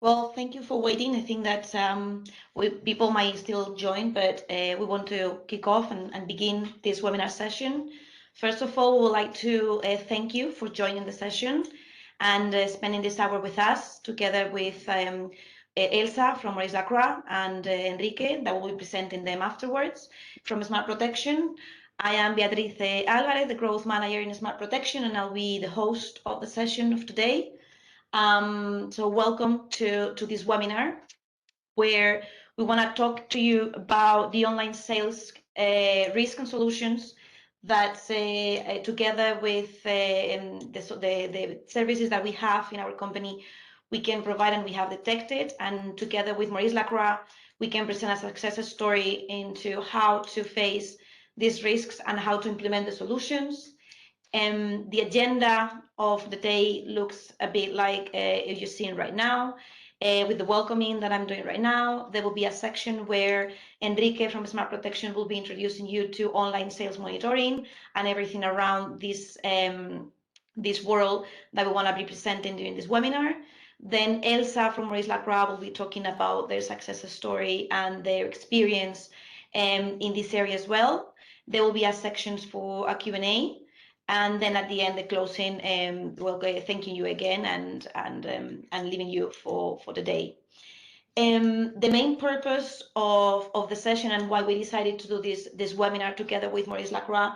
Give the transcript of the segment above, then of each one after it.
Well, thank you for waiting. I think that people might still join, but we want to kick off and begin this webinar session. First of all, we would like to thank you for joining the session and spending this hour with us, together with Elsa from Maurice Lacroix and Enrique, that will be presenting them afterwards from Smart Protection. I am Beatriz Alvarez, the Growth Manager in Smart Protection, and I'll be the host of the session of today. So welcome to this webinar, where we want to talk to you about the online sales risk and solutions that together with the services that we have in our company, we can provide and we have detected. And together with Maurice Lacroix, we can present a success story into how to face these risks and how to implement the solutions. The agenda of the day looks a bit like you're seeing right now. With the welcoming that I'm doing right now, there will be a section where Enrique from Smart Protection will be introducing you to online sales monitoring and everything around this world that we want to be presenting during this webinar. Then Elsa from Maurice Lacroix will be talking about their success story and their experience in this area as well. There will be a section for a Q&A. And then at the end, the closing, we'll go thanking you again and leaving you for the day. The main purpose of the session and why we decided to do this webinar together with Maurice Lacroix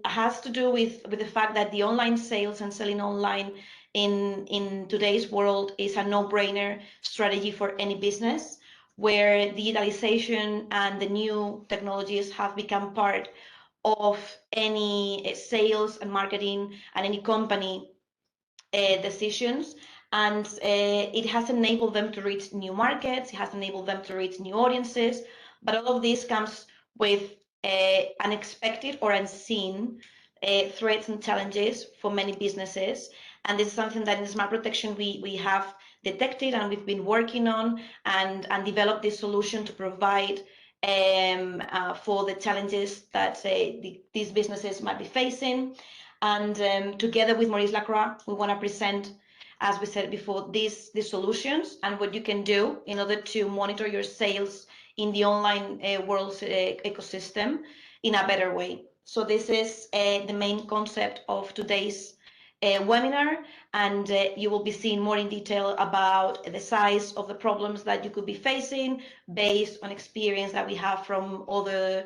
has to do with the fact that the online sales and selling online in today's world is a no-brainer strategy for any business, where digitalization and the new technologies have become part of any sales and marketing and any company decisions. And it has enabled them to reach new markets, it has enabled them to reach new audiences, but all of this comes with unexpected or unseen threats and challenges for many businesses. And this is something that in Smart Protection we have detected and we've been working on and developed this solution to provide for the challenges that these businesses might be facing. And together with Maurice Lacroix, we want to present, as we said before, these solutions and what you can do in order to monitor your sales in the online world ecosystem in a better way. So this is the main concept of today's webinar, and you will be seeing more in detail about the size of the problems that you could be facing based on experience that we have from other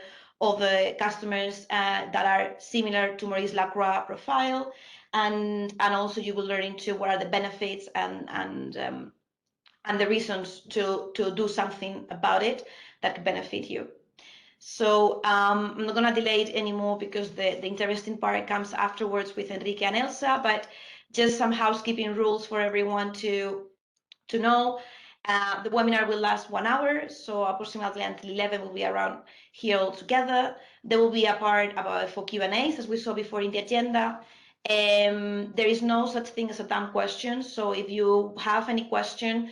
customers that are similar to Maurice Lacroix profile, and also you will learn into what are the benefits and the reasons to do something about it that could benefit you. So I'm not going to delay it anymore because the interesting part comes afterwards with Enrique and Elsa, but just some housekeeping rules for everyone to know. The webinar will last 1 hour, so approximately until 11 we'll be around here all together. There will be a part for Q&As, as we saw before in the agenda. There is no such thing as a dumb question, so if you have any question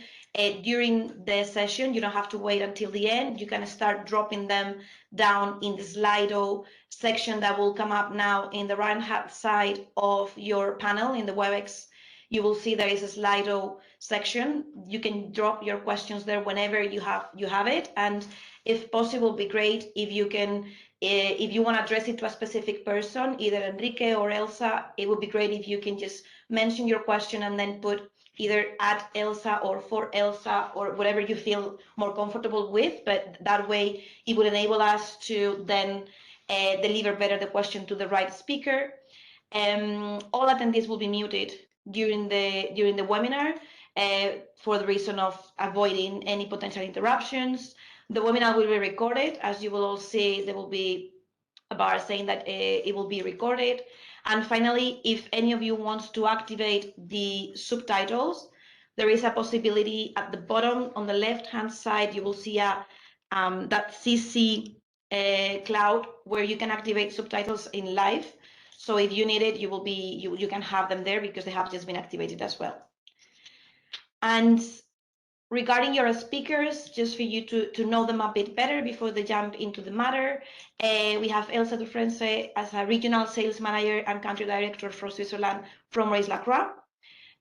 during the session, you don't have to wait until the end. You can start dropping them down in the Slido section that will come up now in the right-hand side of your panel in the WebEx. You will see there is a Slido section. You can drop your questions there whenever you have it, and if possible, it'd be great if you can. If you want to address it to a specific person, either Enrique or Elsa, it would be great if you can just mention your question and then put either at Elsa or for Elsa or whatever you feel more comfortable with. But that way, it would enable us to then deliver better the question to the right speaker. All attendees will be muted during the webinar for the reason of avoiding any potential interruptions. The webinar will be recorded. As you will all see, there will be a bar saying that it will be recorded. And finally, if any of you wants to activate the subtitles, there is a possibility at the bottom on the left-hand side. You will see that CC cloud where you can activate subtitles in live. So if you need it, you can have them there because they have just been activated as well. And regarding your speakers, just for you to know them a bit better before they jump into the matter, we have Elsa Dufresne as a regional sales manager and country director for Switzerland from Maurice Lacroix.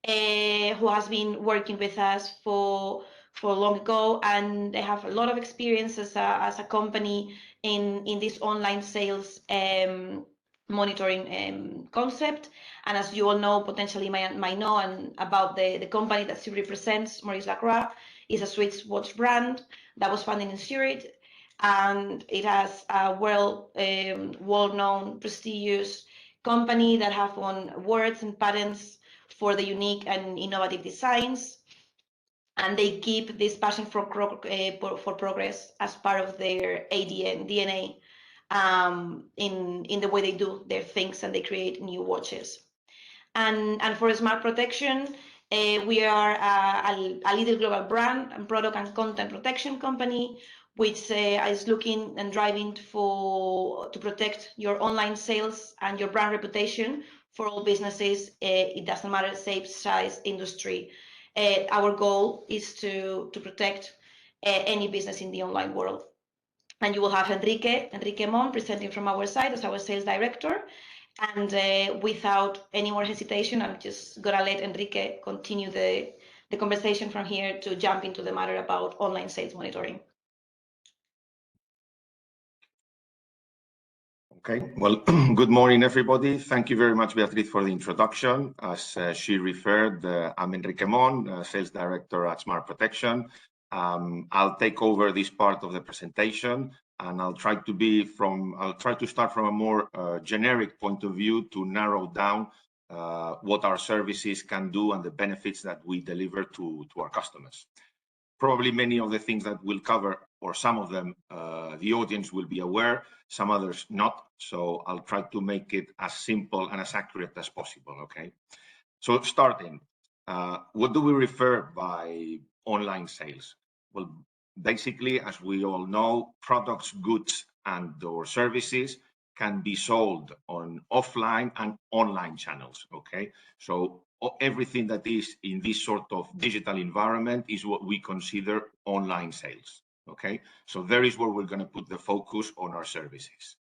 who has been working with us for long ago, and they have a lot of experience as a company in this online sales monitoring concept. And as you all know, potentially might know, and about the company that she represents, Maurice Lacroix, is a Swiss watch brand that was founded in Zurich, and it has a well-known, prestigious company that have won awards and patents for the unique and innovative designs, and they keep this passion for progress as part of their ADN DNA, in the way they do their things, and they create new watches. And for smart protection, we are a leading global brand and product and content protection company, which is looking and driving to protect your online sales and your brand reputation for all businesses. It doesn't matter shape, size, industry. Our goal is to protect any business in the online world. And you will have Enrique Mon presenting from our side as our sales director. And without any more hesitation, I'm just gonna let Enrique continue the conversation from here to jump into the matter about online sales monitoring. Okay, well, good morning, everybody. Thank you very much, Beatriz, for the introduction. As she referred, I'm Enrique Mon, Sales Director at Smart Protection. I'll take over this part of the presentation, and I'll try to start from a more generic point of view to narrow down what our services can do and the benefits that we deliver to our customers. Probably many of the things that we'll cover, or some of them, the audience will be aware, some others not. So I'll try to make it as simple and as accurate as possible, okay? So starting, what do we refer by online sales? Well, basically, as we all know, products, goods, and/or services can be sold on offline and online channels, okay? So everything that is in this sort of digital environment is what we consider online sales, okay? So there is where we're going to put the focus on our services.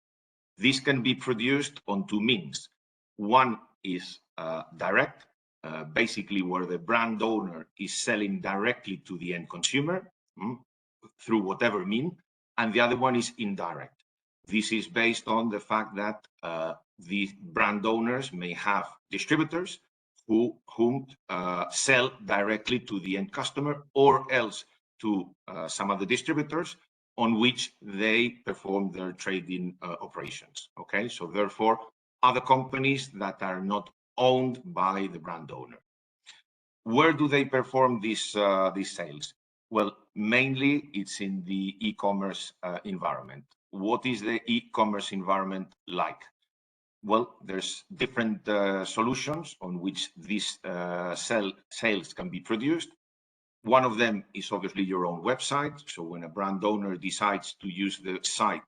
This can be produced on two means. One is direct, basically where the brand owner is selling directly to the end consumer through whatever mean, and the other one is indirect. This is based on the fact that the brand owners may have distributors whom sell directly to the end customer, or else to some of the distributors on which they perform their trading operations, okay? So therefore, other companies that are not owned by the brand owner. Where do they perform these sales? Well, mainly it's in the e-commerce environment. What is the e-commerce environment like? Well, there's different solutions on which these sales can be produced. One of them is obviously your own website. So when a brand owner decides to use the site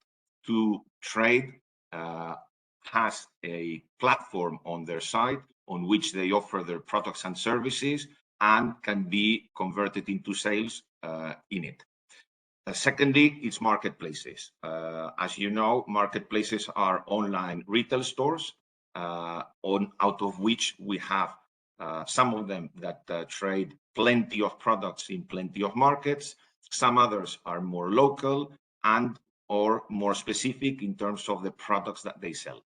to trade, has a platform on their site on which they offer their products and services and can be converted into sales in it. Secondly, it's marketplaces. As you know, marketplaces are online retail stores, out of which we have some of them that trade plenty of products in plenty of markets. Some others are more local and or more specific in terms of the products that they sell.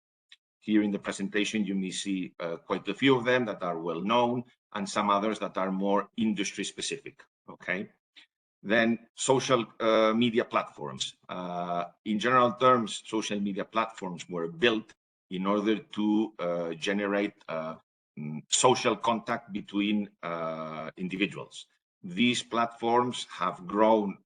Here in the presentation, you may see quite a few of them that are well known, and some others that are more industry specific, okay? Then social media platforms. In general terms, social media platforms were built in order to generate social contact between individuals. These platforms have grown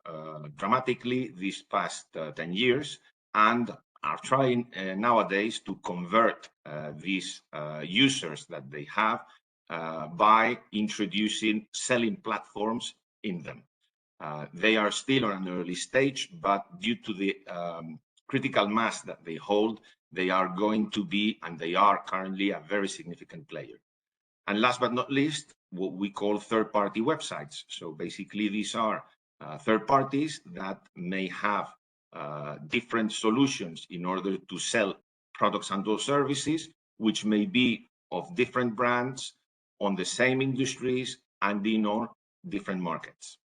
dramatically these past 10 years and are trying nowadays to convert these users that they have by introducing selling platforms in them. They are still on an early stage, but due to the critical mass that they hold, they are going to be, and they are currently, a very significant player. And last but not least, what we call third-party websites. So basically, these are third parties that may have different solutions in order to sell products and those services, which may be of different brands on the same industries and in on different markets.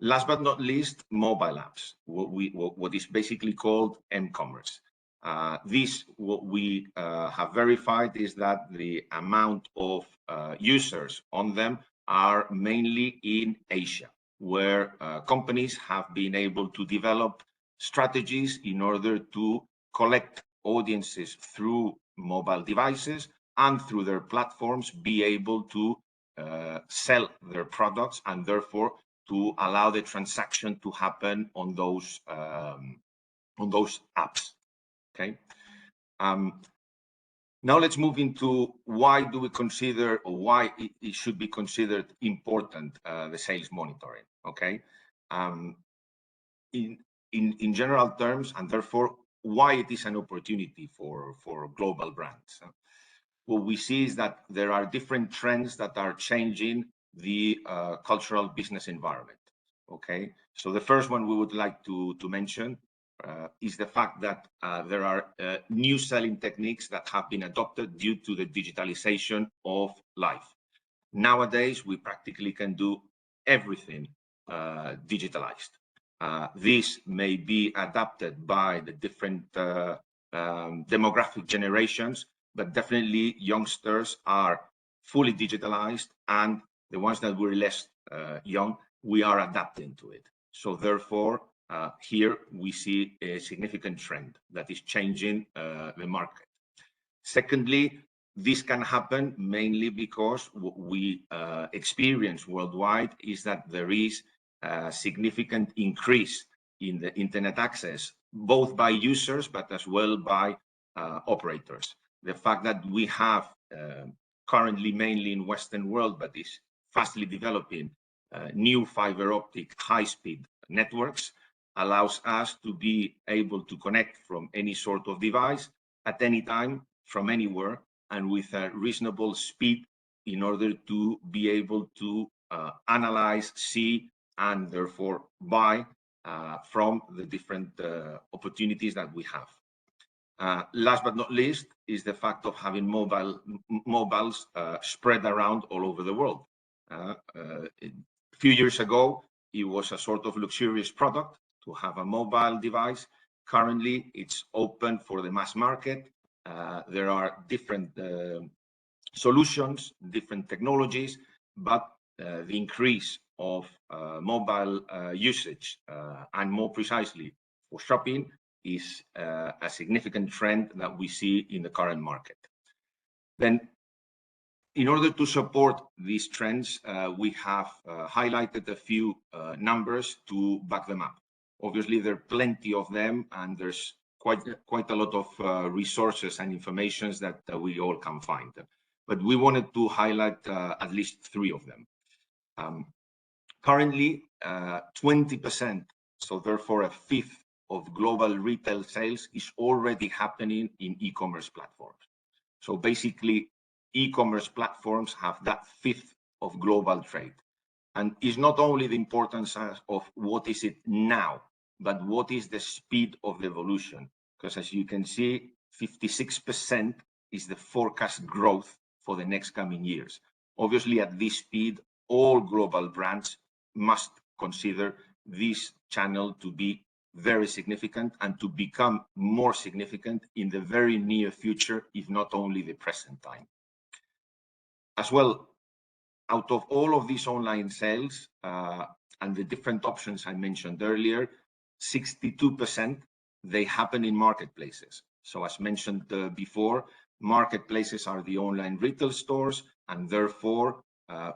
Last but not least, mobile apps, what is basically called m-commerce. What we have verified is that the amount of users on them are mainly in Asia, where companies have been able to develop strategies in order to collect audiences through mobile devices and through their platforms be able to sell their products and therefore to allow the transaction to happen on those apps. Okay. Now let's move into why do we consider, or why it should be considered important, the sales monitoring. Okay. In general terms, and therefore why it is an opportunity for global brands. What we see is that there are different trends that are changing the cultural business environment. Okay, so the first one we would like to mention is the fact that there are new selling techniques that have been adopted due to the digitalization of life. Nowadays, we practically can do everything digitalized. This may be adapted by the different demographic generations, but definitely youngsters are fully digitalized, and the ones that were less young, we are adapting to it. So therefore, here we see a significant trend that is changing the market. Secondly, this can happen mainly because what we experience worldwide is that there is a significant increase in the internet access, both by users, but as well by operators. The fact that we have currently mainly in Western world, but is fastly developing new fiber optic high-speed networks allows us to be able to connect from any sort of device at any time, from anywhere, and with a reasonable speed in order to be able to analyze, see, and therefore buy from the different opportunities that we have. Last but not least is the fact of having mobiles spread around all over the world. A few years ago, it was a sort of luxurious product to have a mobile device. Currently, it's open for the mass market. There are different solutions, different technologies, but the increase of mobile usage, and more precisely for shopping, is a significant trend that we see in the current market. Then, in order to support these trends, we have highlighted a few numbers to back them up. Obviously, there are plenty of them, and there's quite a lot of resources and information that we all can find. But we wanted to highlight at least 3 of them. Currently, 20%, so therefore a fifth of global retail sales is already happening in e-commerce platforms. So basically, e-commerce platforms have that fifth of global trade. And it's not only the importance of what is it now, but what is the speed of the evolution. Because as you can see, 56% is the forecast growth for the next coming years. Obviously, at this speed, all global brands must consider this channel to be very significant and to become more significant in the very near future, if not only the present time. As well, out of all of these online sales and the different options I mentioned earlier, 62%, they happen in marketplaces. So as mentioned before, marketplaces are the online retail stores, and therefore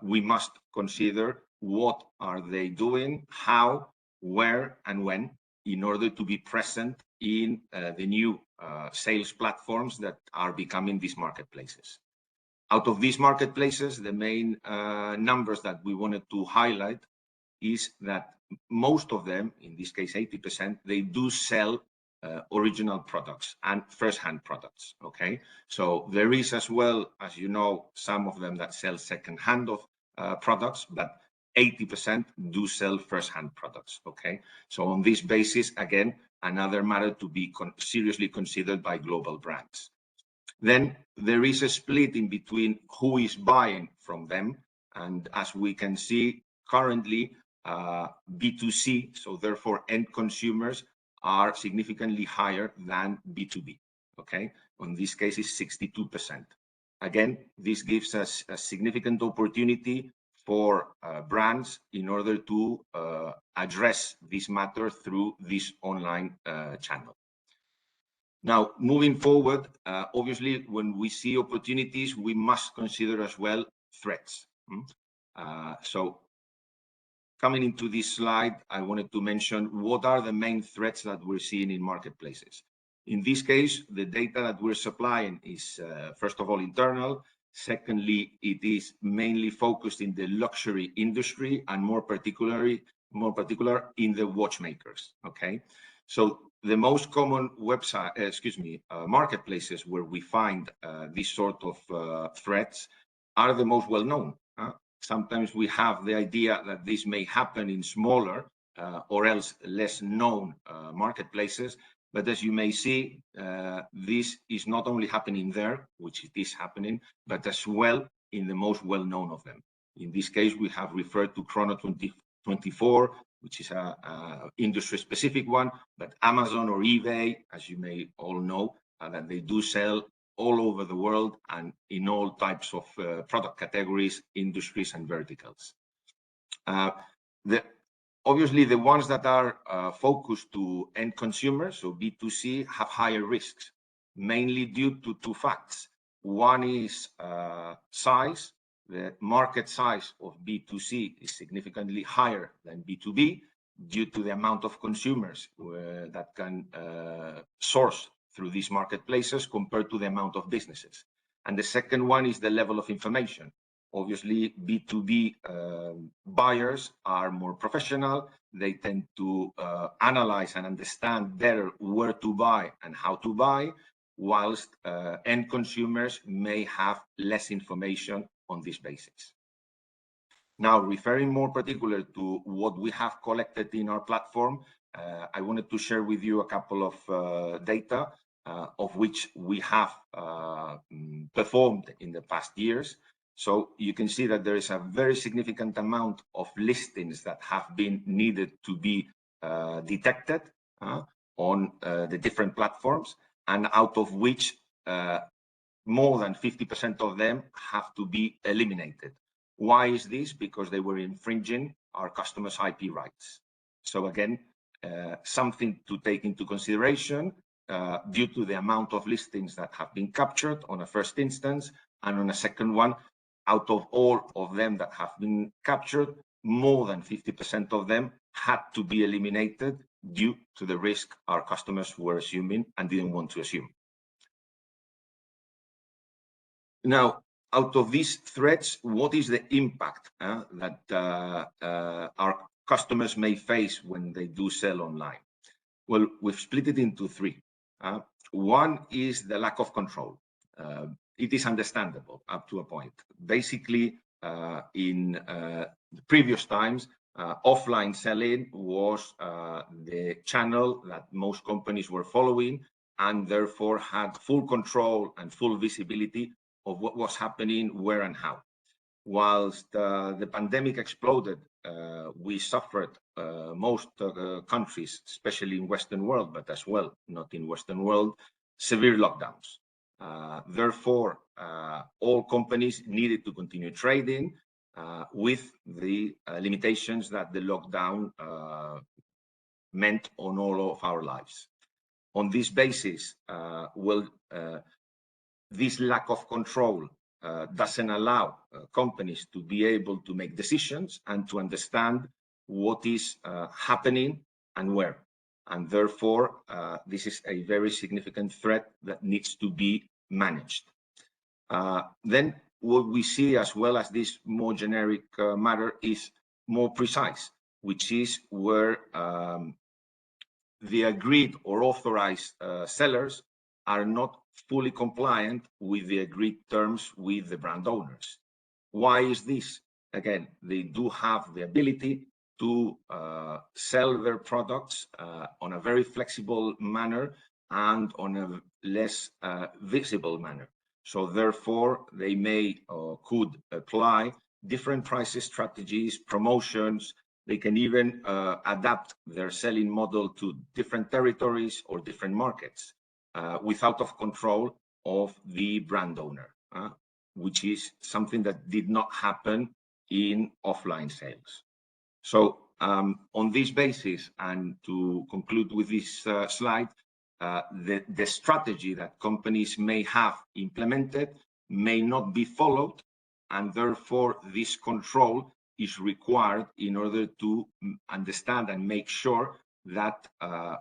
we must consider what are they doing, how, where, and when, in order to be present in the new sales platforms that are becoming these marketplaces. Out of these marketplaces, the main numbers that we wanted to highlight is that most of them, in this case 80%, they do sell original products and first-hand products, okay? So there is as well, as you know, some of them that sell second-hand of products, but 80% do sell first-hand products, okay? So on this basis, again, another matter to be seriously considered by global brands. Then there is a split in between who is buying from them. And as we can see currently, B2C, so therefore end consumers, are significantly higher than B2B, okay? In this case, it's 62%. Again, this gives us a significant opportunity for brands in order to address this matter through this online channel. Now, moving forward, obviously, when we see opportunities, we must consider as well threats. So coming into this slide, I wanted to mention what are the main threats that we're seeing in marketplaces. In this case, the data that we're supplying is, first of all, internal. Secondly, it is mainly focused in the luxury industry and more particular in the watchmakers, okay? So the most common marketplaces where we find this sort of threats are the most well-known. Sometimes we have the idea that this may happen in smaller or else less known marketplaces, but as you may see, this is not only happening there, which it is happening, but as well in the most well-known of them. In this case, we have referred to Chrono 24, which is an industry-specific one, but Amazon or eBay, as you may all know, that they do sell all over the world and in all types of product categories, industries, and verticals. Obviously, the ones that are focused to end consumers, so B2C, have higher risks, mainly due to two facts. One is size. The market size of B2C is significantly higher than B2B due to the amount of consumers that can source through these marketplaces compared to the amount of businesses. And the second one is the level of information. Obviously, B2B buyers are more professional. They tend to analyze and understand better where to buy and how to buy, whilst end consumers may have less information on this basis. Now, referring more particular to what we have collected in our platform, I wanted to share with you a couple of data of which we have performed in the past years. So you can see that there is a very significant amount of listings that have been needed to be detected on the different platforms, and out of which more than 50% of them have to be eliminated. Why is this? Because they were infringing our customers' IP rights. So again, something to take into consideration due to the amount of listings that have been captured on a first instance, and on a second one, out of all of them that have been captured, more than 50% of them had to be eliminated due to the risk our customers were assuming and didn't want to assume. Now, out of these threats, what is the impact that our customers may face when they do sell online? Well, we've split it into three. One is the lack of control. It is understandable up to a point. Basically, in the previous times, offline selling was the channel that most companies were following, and therefore had full control and full visibility of what was happening, where and how. Whilst the pandemic exploded, we suffered, most countries, especially in Western world, but as well not in Western world, severe lockdowns. Therefore, all companies needed to continue trading with the limitations that the lockdown meant on all of our lives. On this basis, this lack of control doesn't allow companies to be able to make decisions and to understand what is happening and where. And therefore, this is a very significant threat that needs to be managed. Then what we see, as well as this more generic matter, is more precise, which is where the agreed or authorized sellers are not fully compliant with the agreed terms with the brand owners. Why is this? Again, they do have the ability to sell their products on a very flexible manner and on a less visible manner. So therefore, they may or could apply different pricing strategies, promotions. They can even adapt their selling model to different territories or different markets without of control of the brand owner, which is something that did not happen in offline sales. So on this basis, and to conclude with this slide, the strategy that companies may have implemented may not be followed, and therefore this control is required in order to understand and make sure that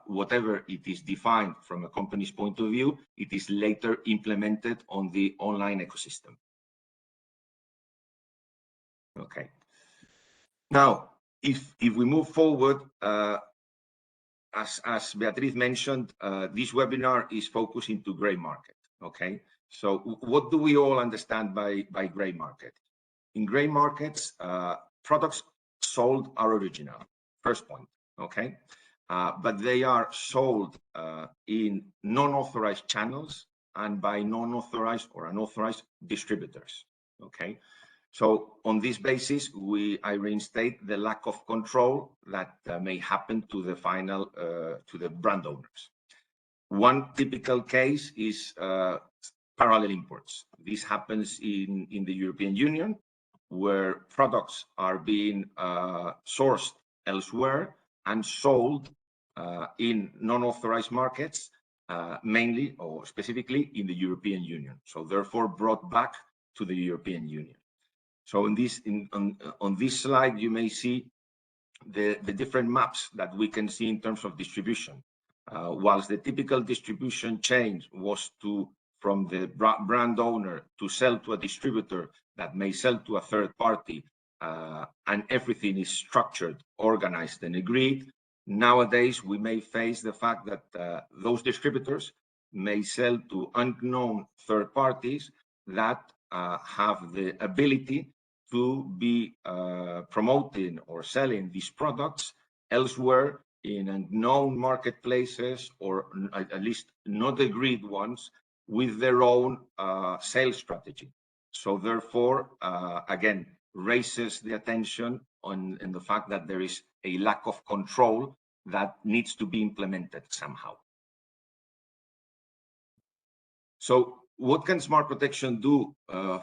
whatever it is defined from a company's point of view, it is later implemented on the online ecosystem. Okay. Now, if we move forward, as Beatriz mentioned, this webinar is focused into gray market. Okay, so what do we all understand by gray market? In gray markets, products sold are original. First point. Okay, but they are sold in non-authorized channels and by non-authorized or unauthorized distributors. Okay. So on this basis, I reinstate the lack of control that may happen to the final, to the brand owners. One typical case is parallel imports. This happens in the European Union, where products are being sourced elsewhere and sold in non-authorized markets, mainly or specifically in the European Union. So therefore brought back to the European Union. So on this slide, you may see the different maps that we can see in terms of distribution. Whilst the typical distribution chain was from the brand owner to sell to a distributor that may sell to a third party, and everything is structured, organized, and agreed. Nowadays, we may face the fact that those distributors may sell to unknown third parties that have the ability to be promoting or selling these products elsewhere in unknown marketplaces, or at least not agreed ones, with their own sales strategy. So therefore, again, raises the attention on the fact that there is a lack of control that needs to be implemented somehow. So what can Smart Protection do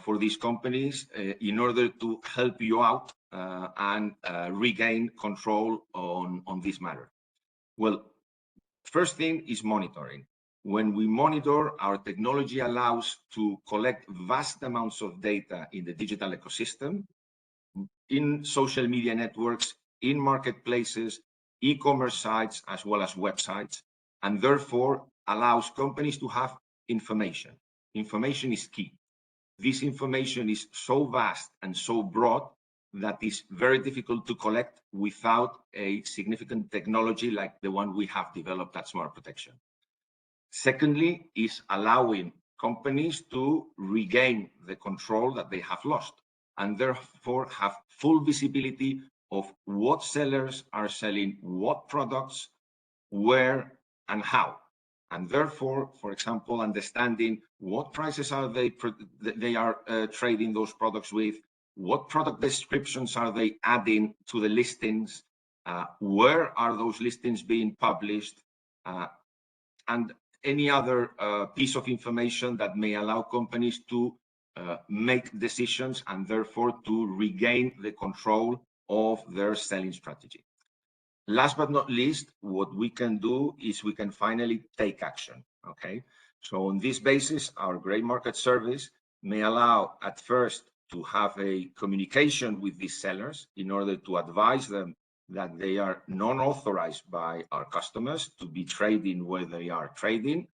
for these companies in order to help you out and regain control on this matter? Well, first thing is monitoring. When we monitor, our technology allows to collect vast amounts of data in the digital ecosystem, in social media networks, in marketplaces, e-commerce sites, as well as websites, and therefore allows companies to have information. Information is key. This information is so vast and so broad that is very difficult to collect without a significant technology like the one we have developed at Smart Protection. Secondly, is allowing companies to regain the control that they have lost, and therefore have full visibility of what sellers are selling what products, where, and how. And therefore, for example, understanding what prices are they trading those products with, what product descriptions are they adding to the listings, where are those listings being published, and any other piece of information that may allow companies to make decisions and therefore to regain the control of their selling strategy. Last but not least, what we can do is we can finally take action, okay? So on this basis, our gray market service may allow at first to have a communication with these sellers in order to advise them that they are non-authorized by our customers to be trading where they are trading.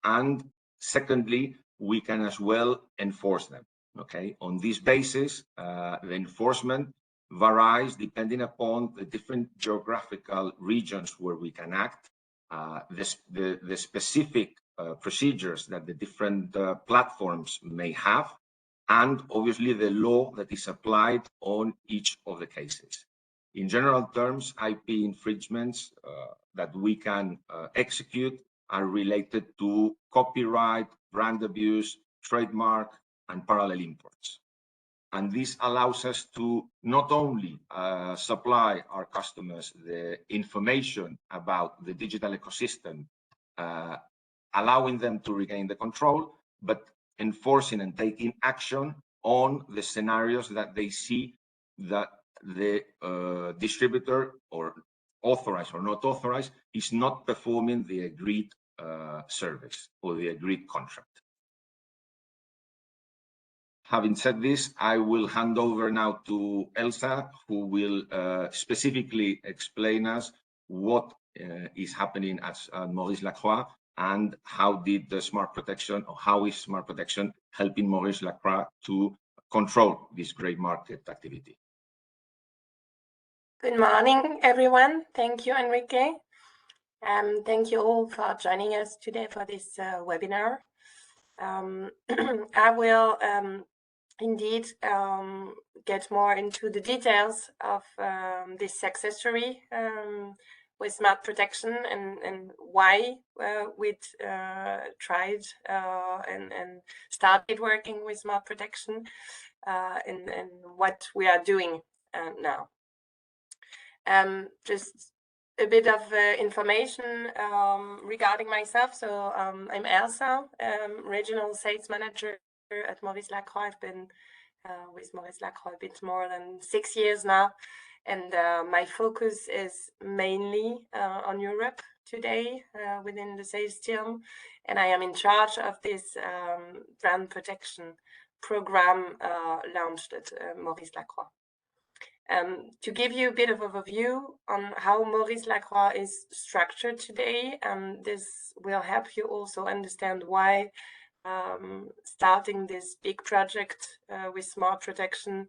And secondly, we can as well enforce them, okay? On this basis, the enforcement varies depending upon the different geographical regions where we can act, the specific procedures that the different platforms may have, and obviously the law that is applied on each of the cases. In general terms, IP infringements that we can execute are related to copyright, brand abuse, trademark, and parallel imports. And this allows us to not only supply our customers the information about the digital ecosystem, allowing them to regain the control, but enforcing and taking action on the scenarios that they see that the distributor, or authorized or not authorized, is not performing the agreed service or the agreed contract. Having said this, I will hand over now to Elsa, who will specifically explain us what is happening at Maurice Lacroix and how did the smart protection, or how is smart protection helping Maurice Lacroix to control this gray market activity. Good morning, everyone. Thank you, Enrique. Thank you all for joining us today for this webinar. I will indeed get more into the details of this success story with smart protection and why we tried and started working with smart protection and what we are doing now. Just a bit of information regarding myself. So I'm Elsa, Regional Sales Manager at Maurice Lacroix. I've been with Maurice Lacroix a bit more than 6 years now. And my focus is mainly on Europe today within the sales team. And I am in charge of this brand protection program launched at Maurice Lacroix. To give you a bit of overview on how Maurice Lacroix is structured today, this will help you also understand why starting this big project with smart protection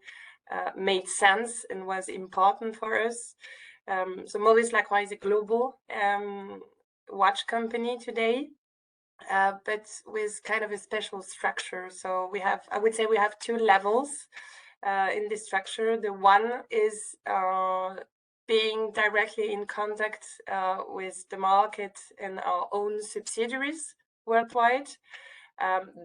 made sense and was important for us. So Maurice Lacroix is a global watch company today, but with kind of a special structure. So we have, I would say we have 2 levels in this structure. The one is being directly in contact with the market and our own subsidiaries worldwide.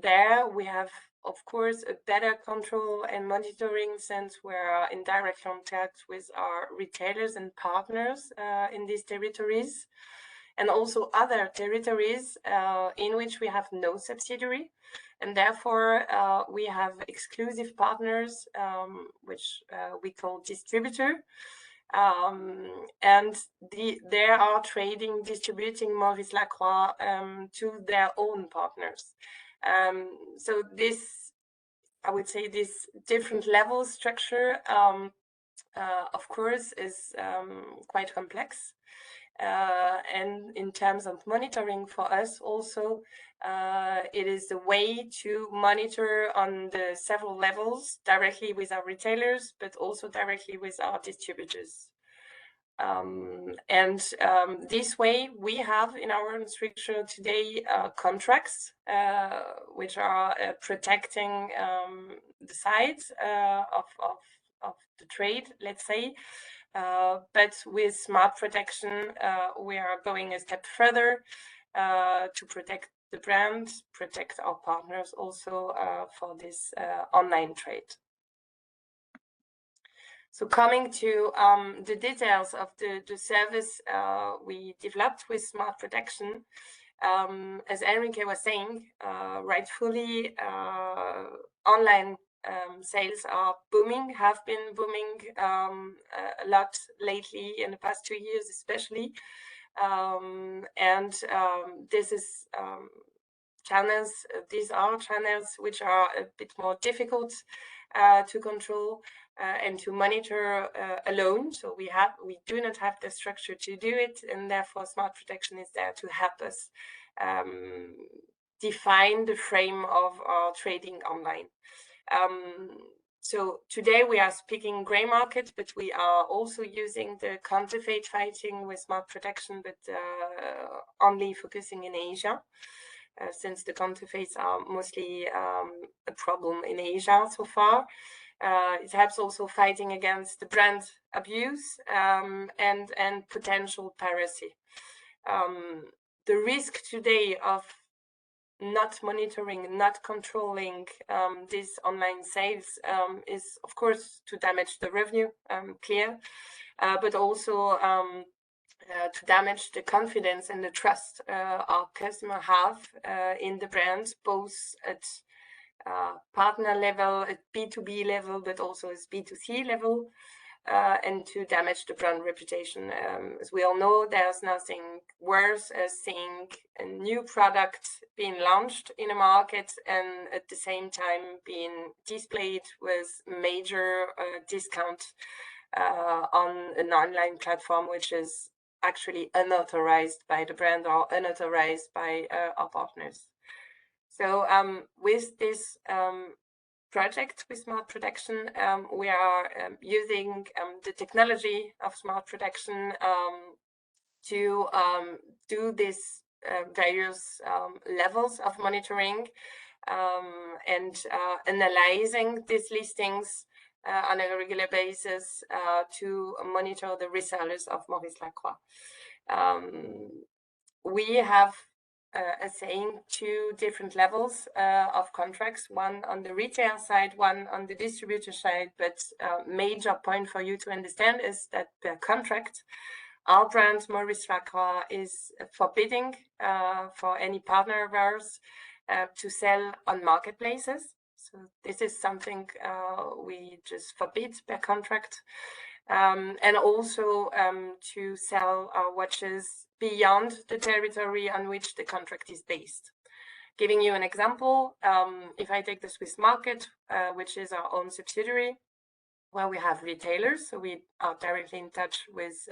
There we have, of course, a better control and monitoring since we're in direct contact with our retailers and partners in these territories, and also other territories in which we have no subsidiary. And therefore, we have exclusive partners, which we call distributor. And they are distributing Maurice Lacroix to their own partners. So this, I would say, this different level structure, of course, is quite complex. And in terms of monitoring for us also, it is a way to monitor on the several levels directly with our retailers, but also directly with our distributors. This way we have in our own structure today contracts which are protecting the sides of the trade, let's say. But with smart protection, we are going a step further to protect the brand, protect our partners also for this online trade. So coming to the details of the service we developed with smart protection, as Enrique was saying, rightfully, online sales are booming, have been booming a lot lately in the past 2 years, especially. This is channels. These are channels which are a bit more difficult to control and to monitor alone. So we do not have the structure to do it, and therefore smart protection is there to help us define the frame of our trading online. So today we are speaking gray market, but we are also using the counterfeit fighting with smart protection, but only focusing in Asia, since the counterfeits are mostly a problem in Asia so far. It helps also fighting against the brand abuse and potential piracy. The risk today of not monitoring, not controlling these online sales is, of course, to damage the revenue, clear, but also to damage the confidence and the trust our customers have in the brand, both at partner level, at B2B level, but also at B2C level, and to damage the brand reputation. As we all know, there's nothing worse as seeing a new product being launched in a market and at the same time being displayed with major discount on an online platform, which is actually unauthorized by the brand or unauthorized by our partners. So with this project with smart protection, we are using the technology of smart protection to do these various levels of monitoring and analyzing these listings on a regular basis to monitor the resellers of Maurice Lacroix. We have saying two different levels of contracts, one on the retail side, one on the distributor side, but major point for you to understand is that per contract, our brand Maurice Lacroix is forbidding for any partner of ours to sell on marketplaces. So this is something we just forbid per contract. And also to sell our watches beyond the territory on which the contract is based. Giving you an example, if I take the Swiss market, which is our own subsidiary, where we have retailers, so we are directly in touch with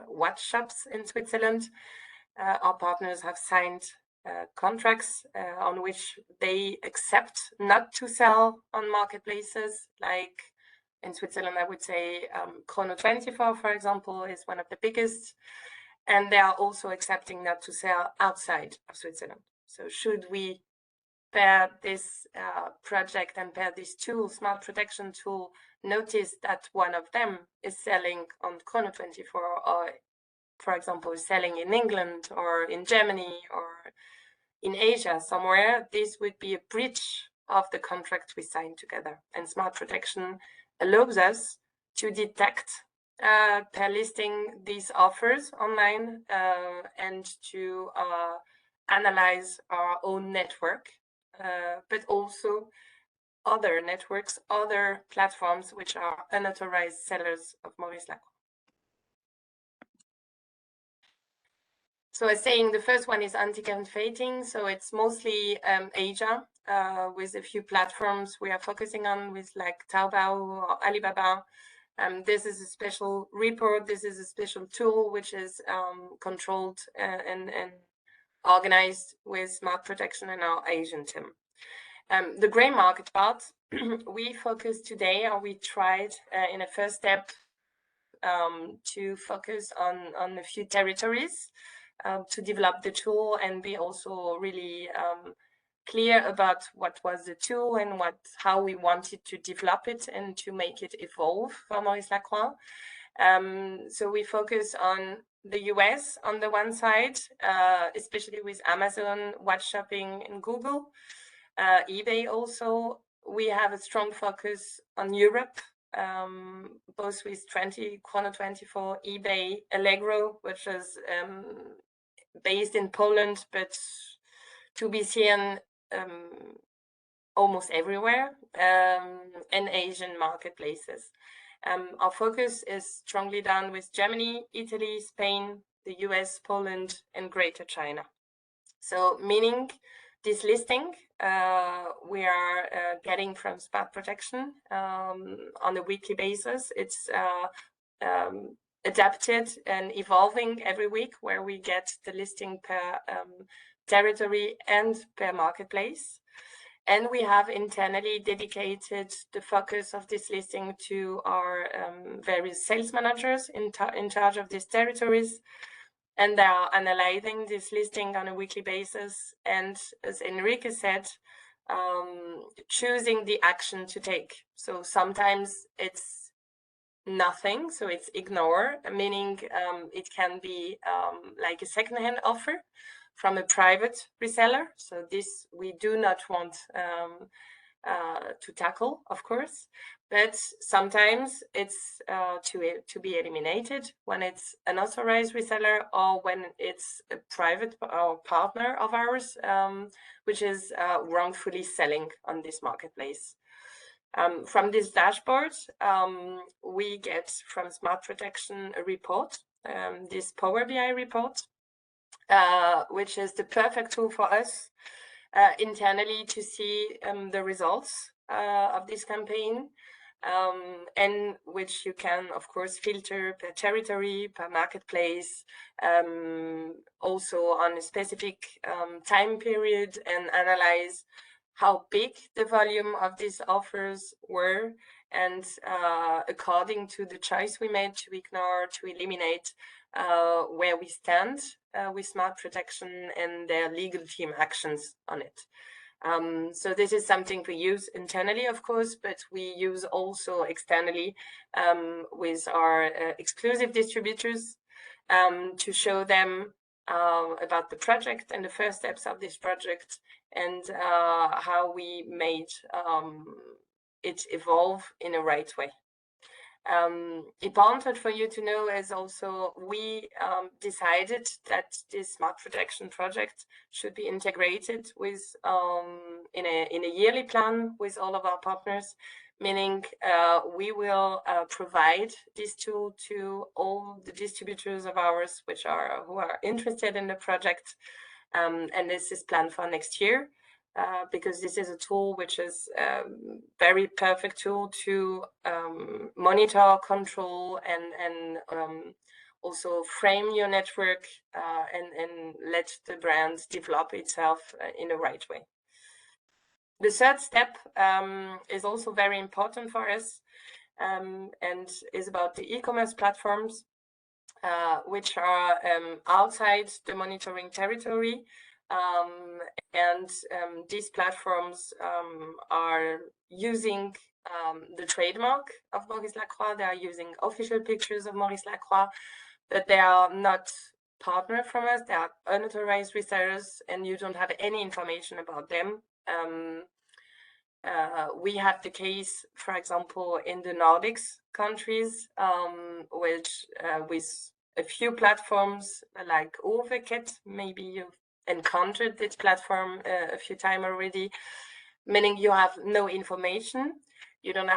watch shops in Switzerland. Our partners have signed contracts on which they accept not to sell on marketplaces, like in Switzerland, I would say Chrono24, for example, is one of the biggest. And they are also accepting not to sell outside of Switzerland. So should we pair this project and pair this tool, smart protection tool, notice that one of them is selling on Chrono24 or, for example, selling in England or in Germany or in Asia somewhere, this would be a breach of the contract we signed together. And smart protection allows us to detect per listing these offers online and to analyze our own network, but also other networks, other platforms which are unauthorized sellers of Maurice Lacroix. So as saying, the first one is anti-counterfeiting. So it's mostly Asia with a few platforms we are focusing on with like Taobao or Alibaba. This is a special report. This is a special tool which is controlled and organized with smart protection in our Asian team. The gray market part, we focus today, or we tried in a first step to focus on a few territories to develop the tool and be also really clear about what was the tool and how we wanted to develop it and to make it evolve for Maurice Lacroix. So we focus on the US on the one side, especially with Amazon, watch shopping, and Google, eBay also. We have a strong focus on Europe, both with Chrono24, eBay, Allegro, which is based in Poland, but to be seen almost everywhere, and Asian marketplaces. Our focus is strongly done with Germany, Italy, Spain, the US, Poland, and Greater China. So meaning this listing we are getting from Smart Protection on a weekly basis. It's adapted and evolving every week, where we get the listing per territory and per marketplace. And we have internally dedicated the focus of this listing to our various sales managers in charge of these territories. And they are analyzing this listing on a weekly basis. And as Enrique said, choosing the action to take. So sometimes it's nothing, so it's ignore, meaning it can be like a secondhand offer. from a private reseller. So this we do not want to tackle, of course, but sometimes it's to be eliminated when it's an authorized reseller or when it's a private or partner of ours, which is wrongfully selling on this marketplace. From this dashboard, we get from Smart Protection a report, this Power BI report, which is the perfect tool for us internally to see the results of this campaign, and which you can, of course, filter per territory, per marketplace, also on a specific time period, and analyze how big the volume of these offers were, and according to the choice we made to ignore, to eliminate, where we stand with Smart Protection and their legal team actions on it. So this is something we use internally, of course, but we use also externally with our exclusive distributors to show them about the project and the first steps of this project, and how we made it evolve in a right way. Important for you to know is also we decided that this Smart Protection project should be integrated with in a yearly plan with all of our partners, meaning we will provide this tool to all the distributors of ours who are interested in the project, and this is planned for next year. Because this is a tool which is a very perfect tool to monitor, control, and also frame your network and let the brand develop itself in the right way. The third step is also very important for us, and is about the e-commerce platforms, which are outside the monitoring territory. And these platforms are using the trademark of Maurice Lacroix. They are using official pictures of Maurice Lacroix, but they are not partner from us. They are unauthorized resellers, and you don't have any information about them. We have the case, for example, in the Nordics countries, which with a few platforms like unauthorized, maybe you've encountered this platform a few times already, meaning you have no information. You don't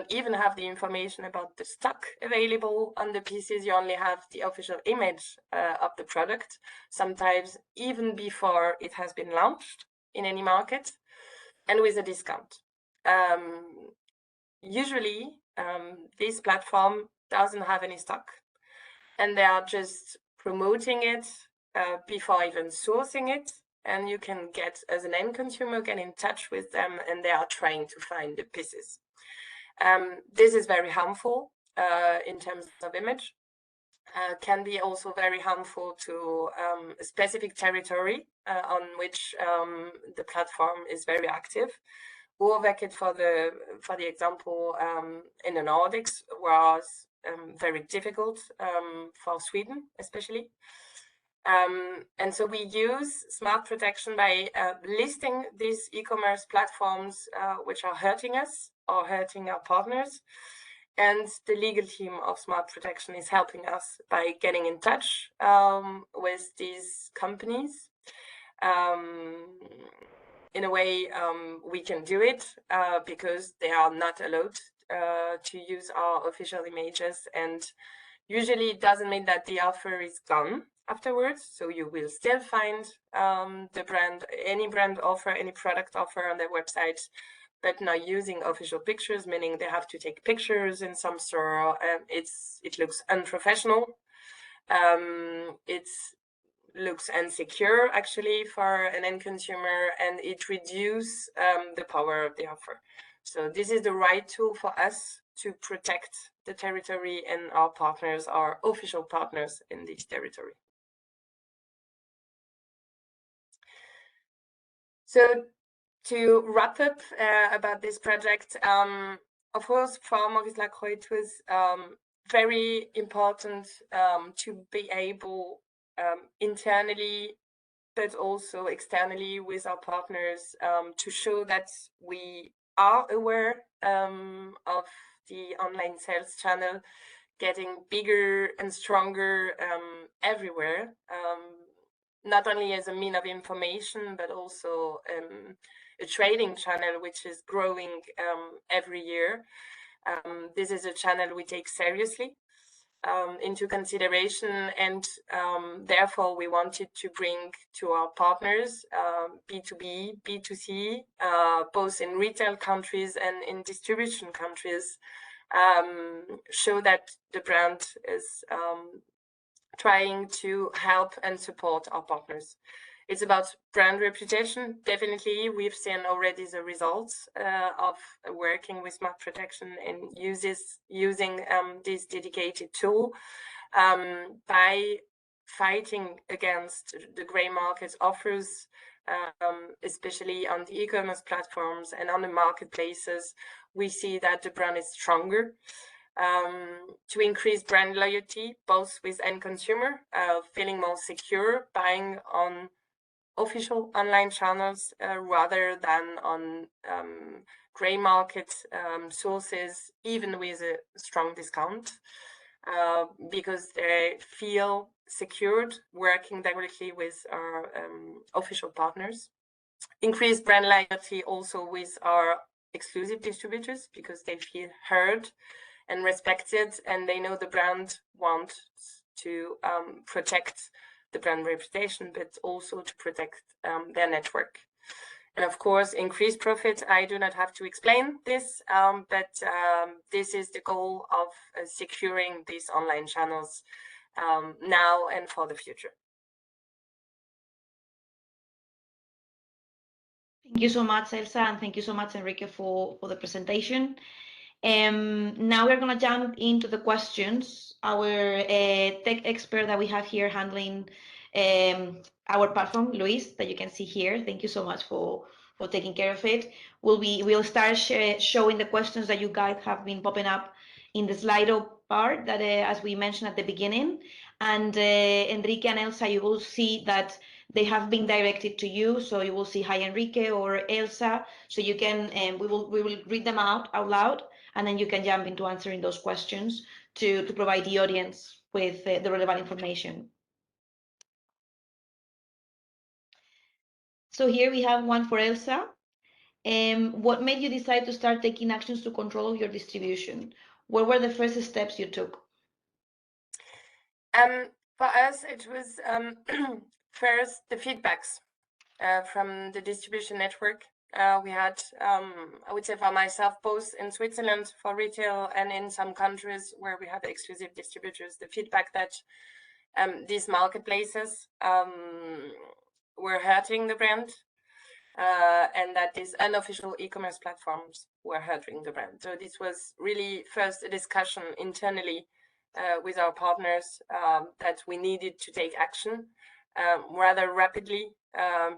even have the information about the stock available on the pieces. You only have the official image of the product, sometimes even before it has been launched in any market, and with a discount. Usually, this platform doesn't have any stock, and they are just promoting it before even sourcing it, and you can get, as an end consumer, get in touch with them, and they are trying to find the pieces. This is very harmful in terms of image. Can be also very harmful to a specific territory on which the platform is very active. Unauthorized, for the example, in the Nordics was very difficult for Sweden, especially. And so we use Smart Protection by listing these e-commerce platforms which are hurting us or hurting our partners. And the legal team of Smart Protection is helping us by getting in touch with these companies. In a way, we can do it because they are not allowed to use our official images, and usually it doesn't mean that the offer is gone afterwards. So you will still find the brand, any brand offer, any product offer on their website, but not using official pictures, meaning they have to take pictures in some store. It looks unprofessional. It looks insecure actually for an end consumer, and it reduces the power of the offer. So this is the right tool for us to protect the territory and our partners, our official partners in this territory. So to wrap up about this project, of course, for Maurice Lacroix, it was very important to be able internally, but also externally with our partners, to show that we are aware of the online sales channel getting bigger and stronger everywhere, not only as a mean of information, but also a trading channel which is growing every year. This is a channel we take seriously into consideration, and therefore we wanted to bring to our partners, B2B, B2C, both in retail countries and in distribution countries, show that the brand is trying to help and support our partners. It's about brand reputation. Definitely, we've seen already the results of working with Smart Protection and using this dedicated tool by fighting against the grey market offers, especially on the e-commerce platforms and on the marketplaces. We see that the brand is stronger. To increase brand loyalty, both with end consumer, feeling more secure buying on official online channels rather than on grey market sources, even with a strong discount, because they feel secured working directly with our official partners. Increase brand loyalty also with our exclusive distributors, because they feel heard and respected, and they know the brand wants to protect the brand reputation, but also to protect their network. And of course, increase profit. I do not have to explain this, but this is the goal of securing these online channels now and for the future. Thank you so much, Elsa, and thank you so much, Enrique, for the presentation. Now we're going to jump into the questions. Our tech expert that we have here handling our platform, Luis, that you can see here. Thank you so much for taking care of it. We'll start showing the questions that you guys have been popping up in the Slido part that, as we mentioned at the beginning. And Enrique and Elsa, you will see that they have been directed to you. So you will see hi Enrique or Elsa. So you can, we will read them out loud, and then you can jump into answering those questions to provide the audience with the relevant information. So here we have one for Elsa. What made you decide to start taking actions to control your distribution? What were the first steps you took? For us, it was first the feedbacks from the distribution network. We had, I would say for myself, both in Switzerland for retail and in some countries where we have exclusive distributors, the feedback that these marketplaces were hurting the brand, and that these unofficial e-commerce platforms were hurting the brand. So this was really first a discussion internally with our partners that we needed to take action rather rapidly,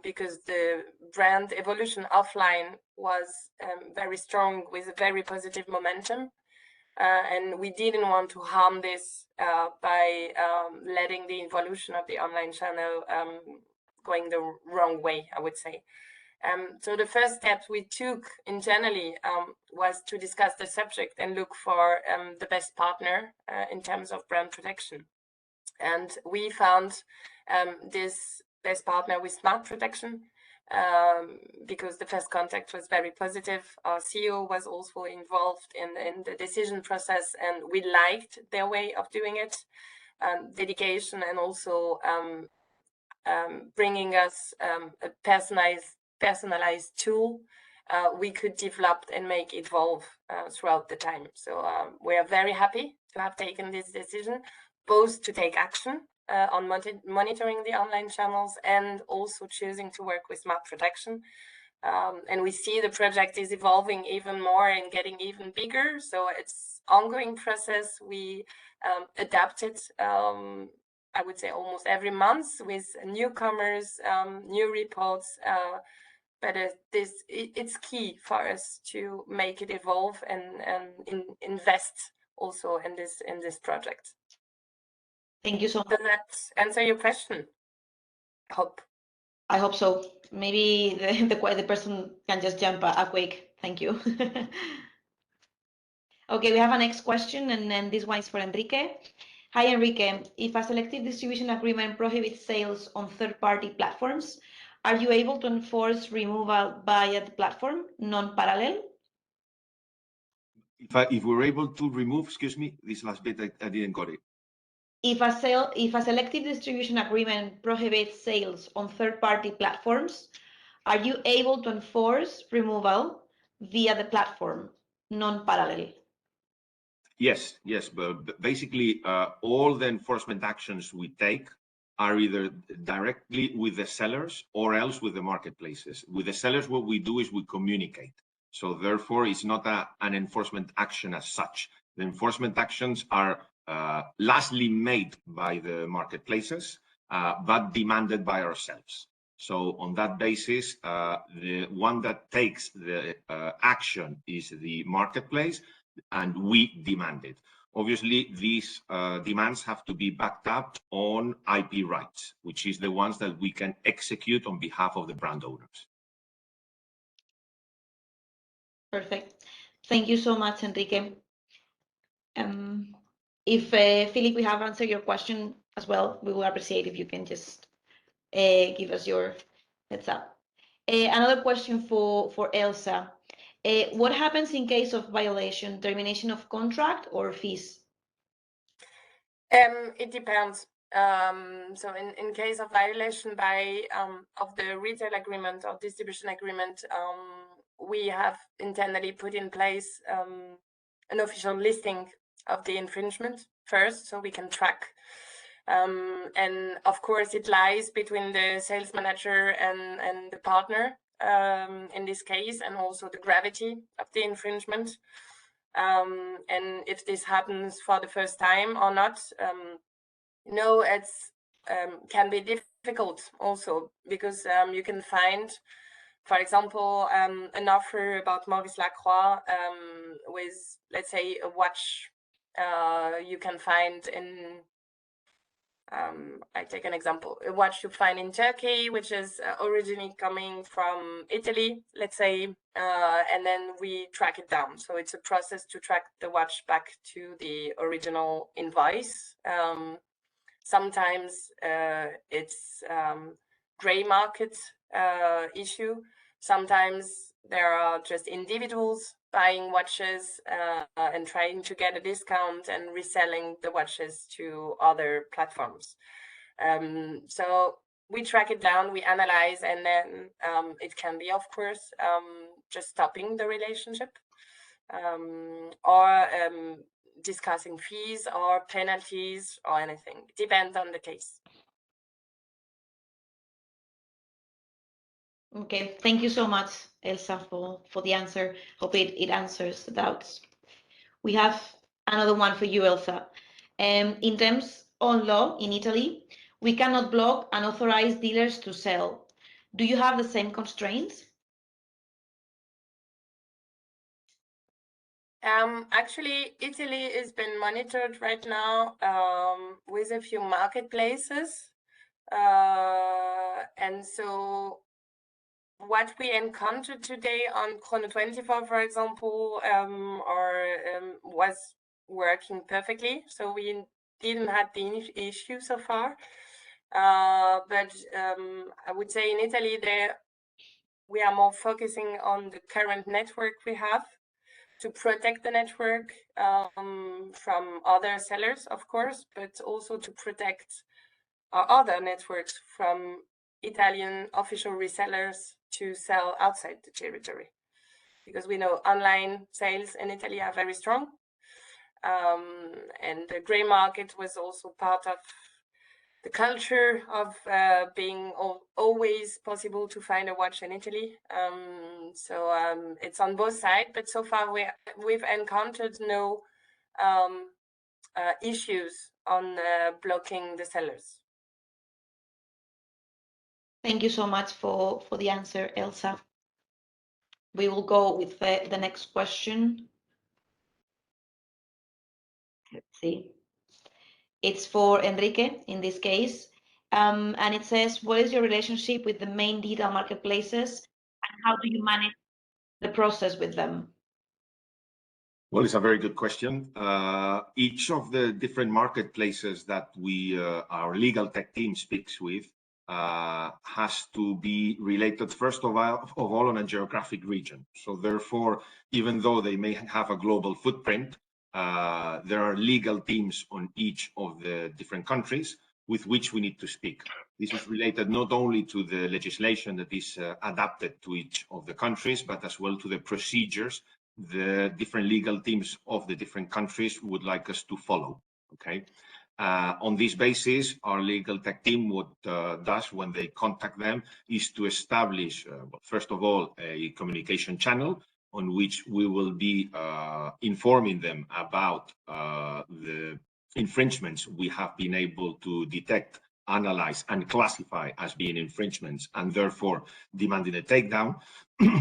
because the brand evolution offline was very strong with a very positive momentum. And we didn't want to harm this by letting the evolution of the online channel going the wrong way, I would say. So the first steps we took internally was to discuss the subject and look for the best partner in terms of brand protection. And we found this best partner with Smart Protection because the first contact was very positive. Our CEO was also involved in the decision process, and we liked their way of doing it, dedication, and also bringing us a personalized tool we could develop and make evolve throughout the time. So we are very happy to have taken this decision, both to take action on monitoring the online channels and also choosing to work with Smart Protection. And we see the project is evolving even more and getting even bigger. So it's ongoing process. We adapt it, I would say almost every month with newcomers, new reports. But it's key for us to make it evolve and invest also in this project. Thank you so much. Does that answer your question? I hope so. Maybe the person can just jump a quick thank you. Okay, we have a next question, and then this one is for Enrique. Hi, Enrique. If a selective distribution agreement prohibits sales on third-party platforms, are you able to enforce removal via the platform, non-parallel? If we're able to remove, excuse me, this last bit, I didn't got it. If a selective distribution agreement prohibits sales on third-party platforms, are you able to enforce removal via the platform, non-parallel? Yes, but basically all the enforcement actions we take are either directly with the sellers or else with the marketplaces. With the sellers, what we do is we communicate. So therefore, it's not an enforcement action as such. The enforcement actions are lastly made by the marketplaces, but demanded by ourselves. So on that basis, the one that takes the action is the marketplace, and we demand it. Obviously, these demands have to be backed up on IP rights, which is the ones that we can execute on behalf of the brand owners. Perfect. Thank you so much, Enrique. If Philip, we have answered your question as well, we will appreciate if you can just give us your heads up. Another question for Elsa. What happens in case of violation, termination of contract or fees? It depends. So in case of violation by of the retail agreement or distribution agreement, we have internally put in place an official listing of the infringement first, so we can track. And of course, it lies between the sales manager and the partner in this case, and also the gravity of the infringement. And if this happens for the first time or not, it's can be difficult also, because you can find, for example, an offer about Maurice Lacroix with, let's say, a watch you can find in, I take an example, a watch you find in Turkey, which is originally coming from Italy, let's say, and then we track it down. So it's a process to track the watch back to the original invoice. Sometimes it's gray market issue. Sometimes there are just individuals buying watches and trying to get a discount and reselling the watches to other platforms. So we track it down, we analyze, and then it can be, of course, just stopping the relationship or discussing fees or penalties or anything. It depends on the case. Okay, thank you so much, Elsa, for the answer. Hope it answers the doubts. We have another one for you, Elsa. In terms of law in Italy, we cannot block unauthorized dealers to sell. Do you have the same constraints? Actually, Italy is been monitored right now with a few marketplaces. And so what we encountered today on Chrono24, for example, was working perfectly. So we didn't have the issue so far. But I would say in Italy, we are more focusing on the current network we have to protect the network from other sellers, of course, but also to protect our other networks from Italian official resellers to sell outside the territory. Because we know online sales in Italy are very strong. And the gray market was also part of the culture of being always possible to find a watch in Italy. So it's on both sides, but so far we've encountered no issues on blocking the sellers. Thank you so much for the answer, Elsa. We will go with the next question. Let's see. It's for Enrique in this case. And it says, what is your relationship with the main digital marketplaces and how do you manage the process with them? Well, it's a very good question. Each of the different marketplaces that our legal tech team speaks with has to be related first of all on a geographic region. So therefore, even though they may have a global footprint, there are legal teams on each of the different countries with which we need to speak. This is related not only to the legislation that is adapted to each of the countries, but as well to the procedures the different legal teams of the different countries would like us to follow. Okay. On this basis, our legal tech team, what does when they contact them is to establish, first of all, a communication channel on which we will be informing them about the infringements we have been able to detect, analyze, and classify as being infringements, and therefore demanding a takedown.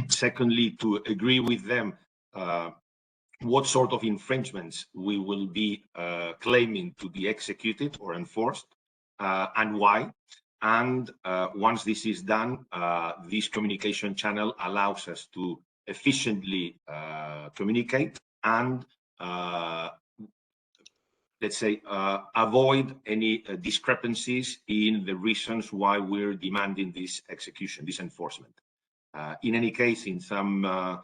Secondly, to agree with them what sort of infringements we will be claiming to be executed or enforced and why. And once this is done, this communication channel allows us to efficiently communicate and let's say, avoid any discrepancies in the reasons why we're demanding this execution, this enforcement. In any case, in some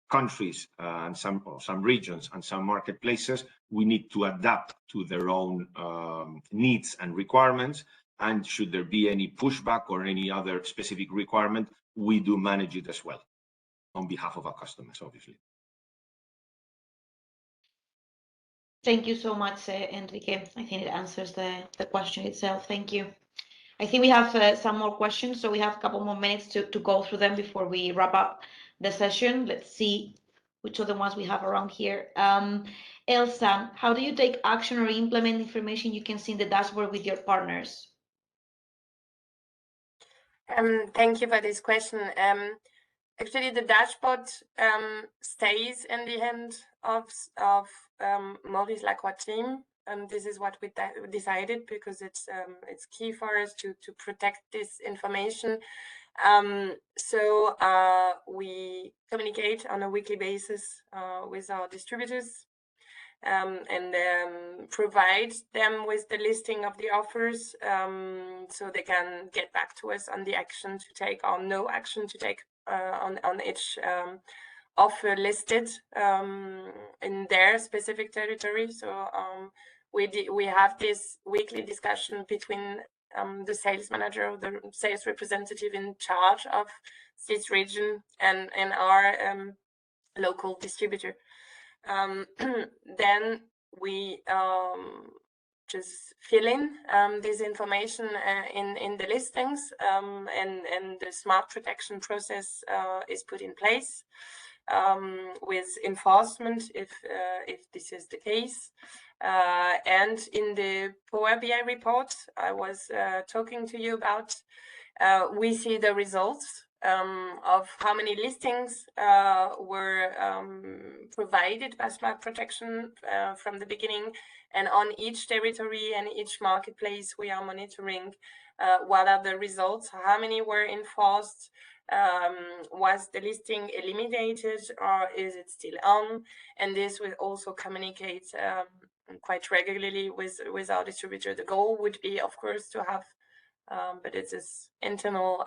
countries and some regions and some marketplaces, we need to adapt to their own needs and requirements. And should there be any pushback or any other specific requirement, we do manage it as well on behalf of our customers, obviously. Thank you so much, Enrique. I think it answers the question itself. Thank you. I think we have some more questions, so we have a couple more minutes to go through them before we wrap up the session. Let's see which of the ones we have around here. Elsa, how do you take action or implement information you can see in the dashboard with your partners? Thank you for this question. Actually, the dashboard stays in the hand of Maurice Lacroix team. This is what we decided because it's key for us to protect this information. So we communicate on a weekly basis with our distributors and provide them with the listing of the offers so they can get back to us on the action to take or no action to take on each offer listed in their specific territory. So we have this weekly discussion between the sales manager, the sales representative in charge of this region, and our local distributor. Then we just fill in this information in the listings, and the smart protection process is put in place with enforcement if this is the case. And in the Power BI report I was talking to you about, we see the results of how many listings were provided by smart protection from the beginning, and on each territory and each marketplace we are monitoring what are the results, how many were enforced, was the listing eliminated or is it still on, and this will also communicate quite regularly with our distributor. The goal would be, of course, to have but it's this internal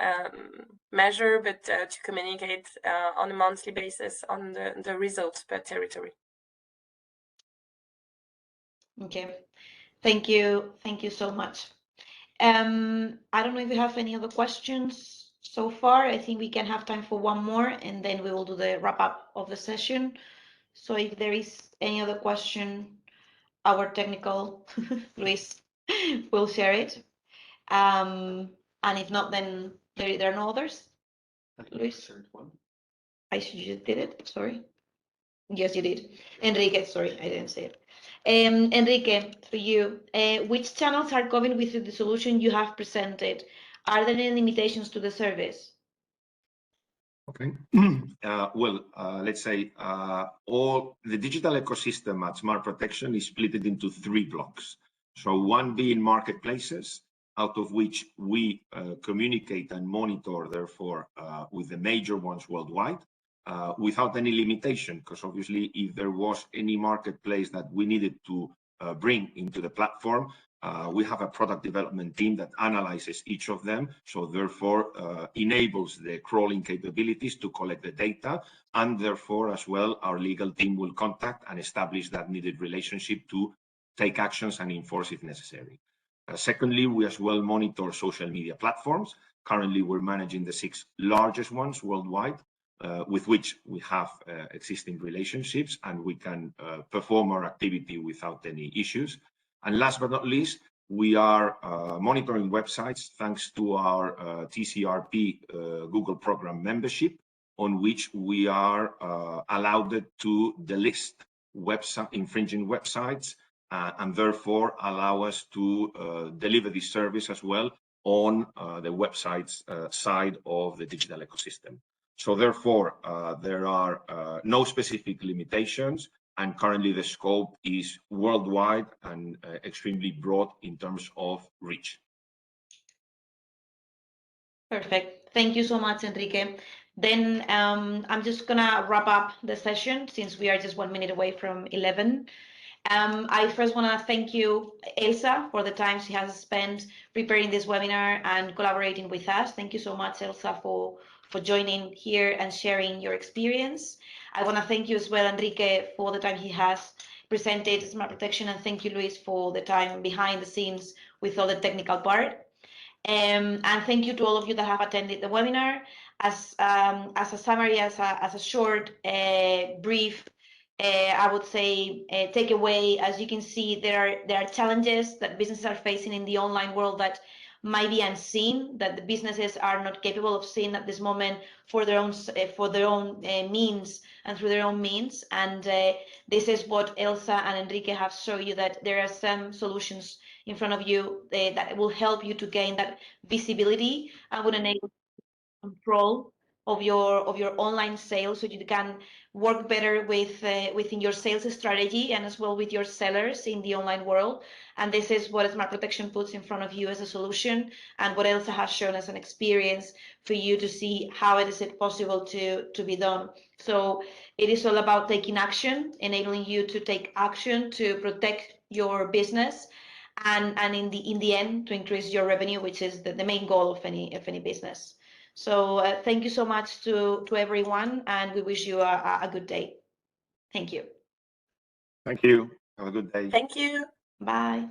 measure, but to communicate on a monthly basis on the results per territory. Okay, thank you so much. I don't know if you have any other questions so far. I think we can have time for one more, and then we will do the wrap up of the session. So if there is any other question, our technical Luis will share it. And if not, then there are no others. Luis? You just did it, sorry. Yes, you did. Enrique, sorry, I didn't say it. Enrique, for you, which channels are covered with the solution you have presented? Are there any limitations to the service? Okay. Well, let's say all the digital ecosystem at Smart Protection is split into 3 blocks. So one being marketplaces, out of which we communicate and monitor, therefore, with the major ones worldwide, without any limitation, because obviously if there was any marketplace that we needed to bring into the platform, we have a product development team that analyzes each of them, so therefore enables the crawling capabilities to collect the data, and therefore as well our legal team will contact and establish that needed relationship to take actions and enforce if necessary. Secondly, we as well monitor social media platforms. Currently, we're managing the 6 largest ones worldwide, with which we have existing relationships, and we can perform our activity without any issues. And last but not least, we are monitoring websites thanks to our TCRP Google program membership, on which we are allowed to delist infringing websites, and therefore allow us to deliver this service as well on the website's side of the digital ecosystem. So therefore, there are no specific limitations, and currently the scope is worldwide and extremely broad in terms of reach. Perfect. Thank you so much, Enrique. Then I'm just gonna wrap up the session since we are just 1 minute away from 11. I first want to thank you, Elsa, for the time she has spent preparing this webinar and collaborating with us. Thank you so much, Elsa, for joining here and sharing your experience. I want to thank you as well, Enrique, for the time he has presented smart protection, and thank you, Luis, for the time behind the scenes with all the technical part. And thank you to all of you that have attended the webinar. As a summary, as a short, brief, I would say takeaway, as you can see, there are challenges that businesses are facing in the online world that might be unseen, that the businesses are not capable of seeing at this moment for their own means and through their own means. And this is what Elsa and Enrique have shown you, that there are some solutions in front of you that will help you to gain that visibility and will enable control of your online sales, so you can work better with within your sales strategy and as well with your sellers in the online world. And this is what Smart Protection puts in front of you as a solution, and what Elsa has shown as an experience for you to see how it is possible to be done. So it is all about taking action, enabling you to take action to protect your business, and in the end to increase your revenue, which is the main goal of any business. So thank you so much to everyone, and we wish you a good day. Thank you. Thank you. Have a good day. Thank you. Bye.